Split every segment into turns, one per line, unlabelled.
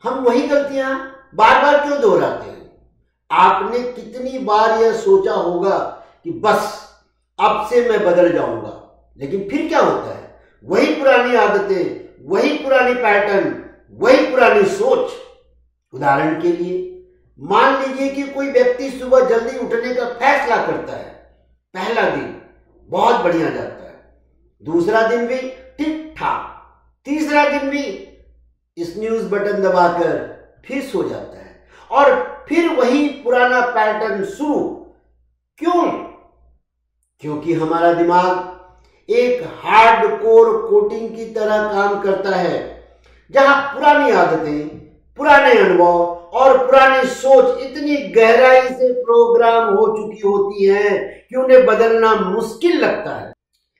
हम वही गलतियां बार बार क्यों दोहराते हैं? आपने कितनी बार यह सोचा होगा कि बस अब से मैं बदल जाऊंगा, लेकिन फिर क्या होता है? वही पुरानी आदतें, वही पुरानी पैटर्न, वही पुरानी सोच। उदाहरण के लिए मान लीजिए कि कोई व्यक्ति सुबह जल्दी उठने का फैसला करता है। पहला दिन बहुत बढ़िया जाता है, दूसरा दिन भी ठीक ठाक, तीसरा दिन भी स्नूज बटन दबाकर फिर सो जाता है और फिर वही पुराना पैटर्न शुरू। क्यों? क्योंकि हमारा दिमाग एक हार्डकोर कोटिंग की तरह काम करता है, जहां पुरानी आदतें, पुराने अनुभव और पुरानी सोच इतनी गहराई से प्रोग्राम हो चुकी होती हैं कि उन्हें बदलना मुश्किल लगता है।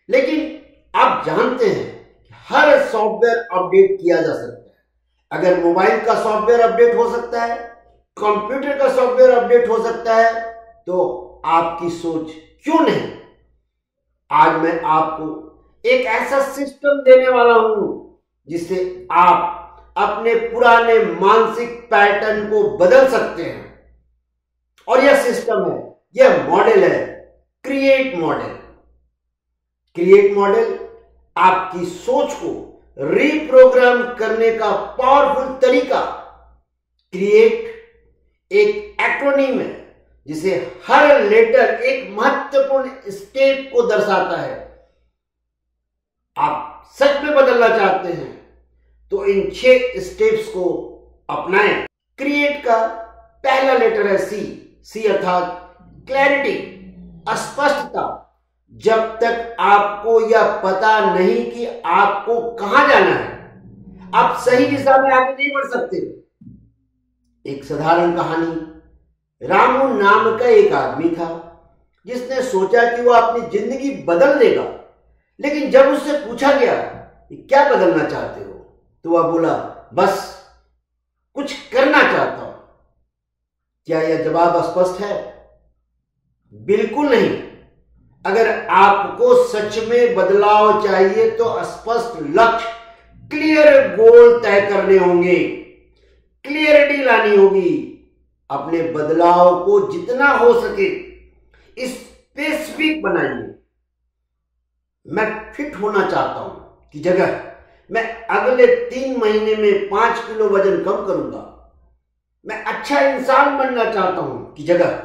लेकिन आप जानते हैं कि हर सॉफ्टवेयर अपडेट किया जा सकता है। अगर मोबाइल का सॉफ्टवेयर अपडेट हो सकता है, कंप्यूटर का सॉफ्टवेयर अपडेट हो सकता है, तो आपकी सोच क्यों नहीं? आज मैं आपको एक ऐसा सिस्टम देने वाला हूं जिससे आप अपने पुराने मानसिक पैटर्न को बदल सकते हैं। और यह सिस्टम है, यह मॉडल है क्रिएट मॉडल। क्रिएट मॉडल आपकी सोच को रीप्रोग्राम करने का पावरफुल तरीका। क्रिएट एक एक्रोनिम है जिसे हर लेटर एक महत्वपूर्ण स्टेप को दर्शाता है। आप सच में बदलना चाहते हैं तो इन 6 स्टेप्स को अपनाएं। क्रिएट का पहला लेटर है सी। सी अर्थात क्लैरिटी, स्पष्टता। जब तक आपको यह पता नहीं कि आपको कहां जाना है, आप सही दिशा में आगे नहीं बढ़ सकते। एक साधारण कहानी। रामू नाम का एक आदमी था जिसने सोचा कि वह अपनी जिंदगी बदल देगा, लेकिन जब उससे पूछा गया कि क्या बदलना चाहते हो, तो वह बोला, बस कुछ करना चाहता हूं। क्या यह जवाब स्पष्ट है? बिल्कुल नहीं। अगर आपको सच में बदलाव चाहिए तो स्पष्ट लक्ष्य, क्लियर गोल तय करने होंगे, क्लियरिटी लानी होगी। अपने बदलाव को जितना हो सके स्पेसिफिक बनाइए। मैं फिट होना चाहता हूं की जगह मैं अगले 3 महीने में 5 किलो वजन कम करूंगा। मैं अच्छा इंसान बनना चाहता हूं की जगह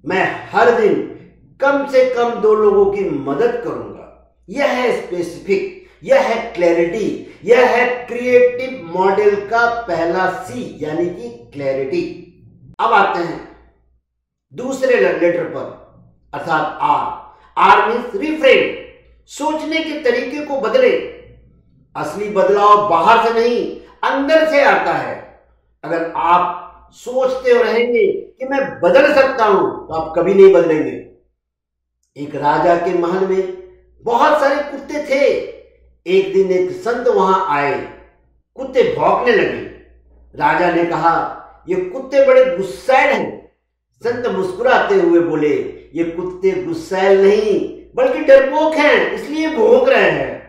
मैं हर दिन कम से कम 2 लोगों की मदद करूंगा। यह है स्पेसिफिक, यह है क्लैरिटी, यह है क्रिएटिव मॉडल का पहला सी यानी कि क्लैरिटी। अब आते हैं दूसरे लेटर पर अर्थात आर। Are means reframe. सोचने के तरीके को बदले। असली बदलाव बाहर से नहीं अंदर से आता है। अगर आप सोचते रहेंगे कि मैं बदल सकता हूं तो आप कभी नहीं बदलेंगे। एक राजा के महल में बहुत सारे कुत्ते थे। एक दिन एक संत वहां आए। कुत्ते भौंकने लगे। राजा ने कहा, ये कुत्ते बड़े गुस्सैल हैं। संत मुस्कुराते हुए बोले, ये कुत्ते गुस्सैल नहीं बल्कि डरपोक हैं, इसलिए भौंक रहे हैं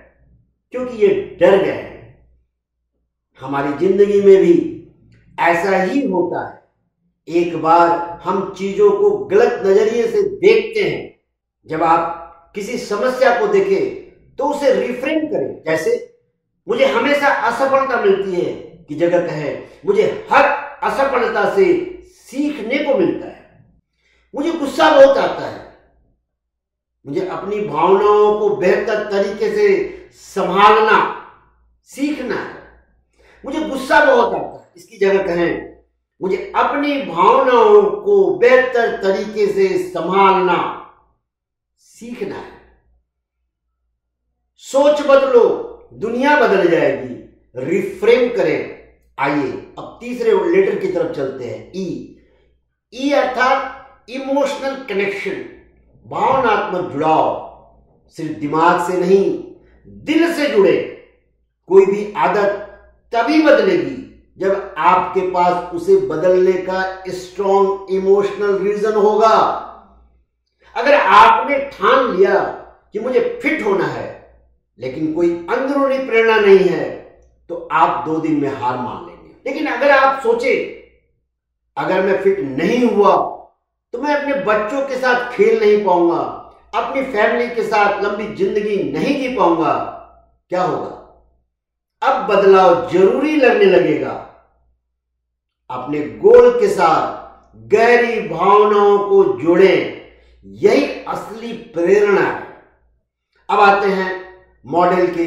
क्योंकि ये डर गए हैं। हमारी जिंदगी में भी ऐसा ही होता है। एक बार हम चीजों को गलत नजरिए से देखते हैं। जब आप किसी समस्या को देखें तो उसे रिफ्रेम करें। जैसे मुझे हमेशा असफलता मिलती है की जगह कहें, मुझे हर असफलता से सीखने को मिलता है। मुझे गुस्सा बहुत आता है। मुझे अपनी भावनाओं को बेहतर तरीके से संभालना सीखना है। मुझे गुस्सा बहुत आता है, इसकी जगह कहें, मुझे अपनी भावनाओं को बेहतर तरीके से संभालना सीखना है। सोच बदलो, दुनिया बदल जाएगी। रिफ्रेम करें। आइए अब तीसरे लेटर की तरफ चलते हैं। ई। ई अर्थात इमोशनल कनेक्शन, भावनात्मक जुड़ाव। सिर्फ दिमाग से नहीं, दिल से जुड़े। कोई भी आदत तभी बदलेगी जब आपके पास उसे बदलने का स्ट्रॉन्ग इमोशनल रीजन होगा। अगर आपने ठान लिया कि मुझे फिट होना है लेकिन कोई अंदरूनी प्रेरणा नहीं है तो आप 2 दिन में हार मान लेंगे। लेकिन अगर आप सोचे अगर मैं फिट नहीं हुआ तो मैं अपने बच्चों के साथ खेल नहीं पाऊंगा, अपनी फैमिली के साथ लंबी जिंदगी नहीं जी पाऊंगा, क्या होगा? अब बदलाव जरूरी लगने लगेगा। अपने गोल के साथ गहरी भावनाओं को जोड़ें, यही असली प्रेरणा है। अब आते हैं मॉडल के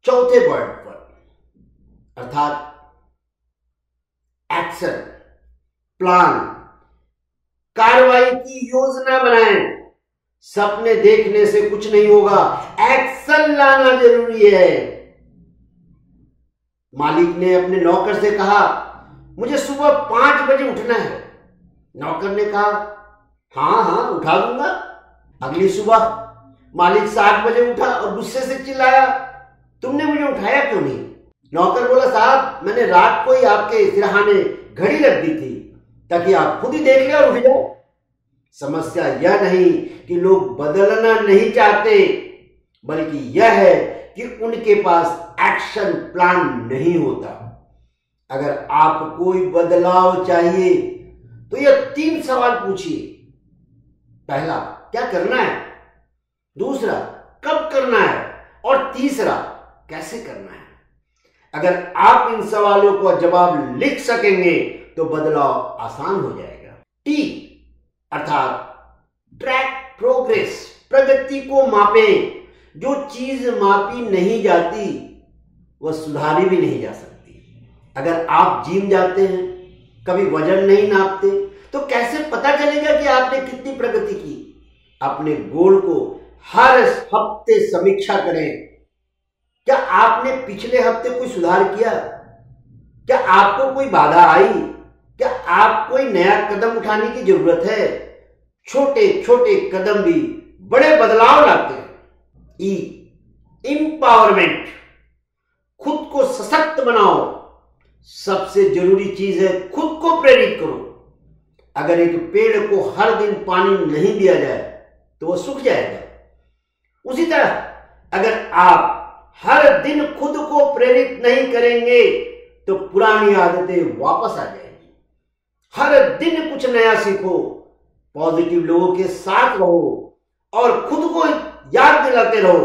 चौथे पॉइंट पर, अर्थात एक्शन प्लान। कार्रवाई की योजना बनाएं। सपने देखने से कुछ नहीं होगा, एक्शन लाना जरूरी है। मालिक ने अपने नौकर से कहा, मुझे सुबह 5 बजे उठना है। नौकर ने कहा, हाँ उठा दूंगा। अगली सुबह मालिक 7 बजे उठा और गुस्से से चिल्लाया, तुमने मुझे उठाया क्यों नहीं? नौकर बोला, साहब मैंने रात को ही आपके सिरहाने घड़ी रख दी थी ताकि आप खुद ही देख ले और उठ जाए। समस्या यह नहीं कि लोग बदलना नहीं चाहते, बल्कि यह है कि उनके पास एक्शन प्लान नहीं होता। अगर आपको कोई बदलाव चाहिए तो यह 3 सवाल पूछिए। पहला, क्या करना है? दूसरा, कब करना है? और तीसरा, कैसे करना है? अगर आप इन सवालों का जवाब लिख सकेंगे तो बदलाव आसान हो जाएगा। टी अर्थात ट्रैक प्रोग्रेस, प्रगति को मापें। जो चीज मापी नहीं जाती वह सुधारी भी नहीं जा सकती। अगर आप जिम जाते हैं, कभी वजन नहीं नापते, तो कैसे पता चलेगा कि आपने कितनी प्रगति की? अपने गोल को हर हफ्ते समीक्षा करें। क्या आपने पिछले हफ्ते कोई सुधार किया? क्या आपको कोई बाधा आई? क्या आपको कोई नया कदम उठाने की जरूरत है? छोटे छोटे कदम भी बड़े बदलाव लाते हैं। ई एम्पावरमेंट, खुद को सशक्त बनाओ। सबसे जरूरी चीज है खुद को प्रेरित करो। अगर एक पेड़ को हर दिन पानी नहीं दिया जाए तो वह सूख जाएगा। उसी तरह अगर आप हर दिन खुद को प्रेरित नहीं करेंगे तो पुरानी आदतें वापस आ जाएंगी। हर दिन कुछ नया सीखो, पॉजिटिव लोगों के साथ रहो और खुद को याद दिलाते रहो,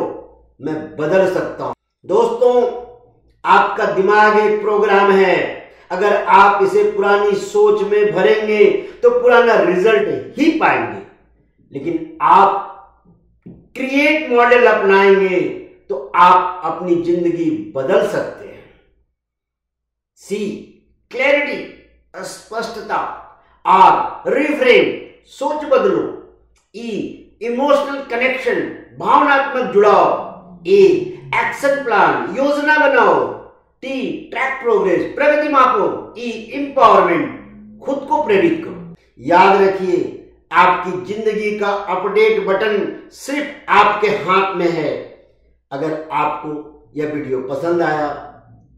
मैं बदल सकता हूं। दोस्तों, आपका दिमाग एक प्रोग्राम है। अगर आप इसे पुरानी सोच में भरेंगे तो पुराना रिजल्ट ही पाएंगे, लेकिन आप क्रिएट मॉडल अपनाएंगे तो आप अपनी जिंदगी बदल सकते हैं। सी क्लैरिटी, स्पष्टता। आर रिफ्रेम, सोच बदलो। ई इमोशनल कनेक्शन, भावनात्मक जुड़ाव। ए एक्शन प्लान, योजना बनाओ। टी ट्रैक प्रोग्रेस, प्रगति मापो। ई एम्पावरमेंट, खुद को प्रेरित करो। याद रखिए, आपकी जिंदगी का अपडेट बटन सिर्फ आपके हाथ में है। अगर आपको यह वीडियो पसंद आया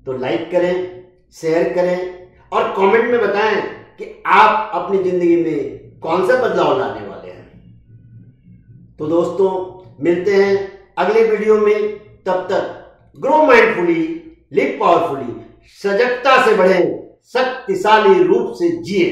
तो लाइक करें, शेयर करें और कमेंट में बताएं कि आप अपनी जिंदगी में कौन सा बदलाव लाने वाले हैं। तो दोस्तों, मिलते हैं अगले वीडियो में। तब तक ग्रो माइंडफुली, लिव पावरफुली, सजगता से बढ़ें, शक्तिशाली रूप से जिए।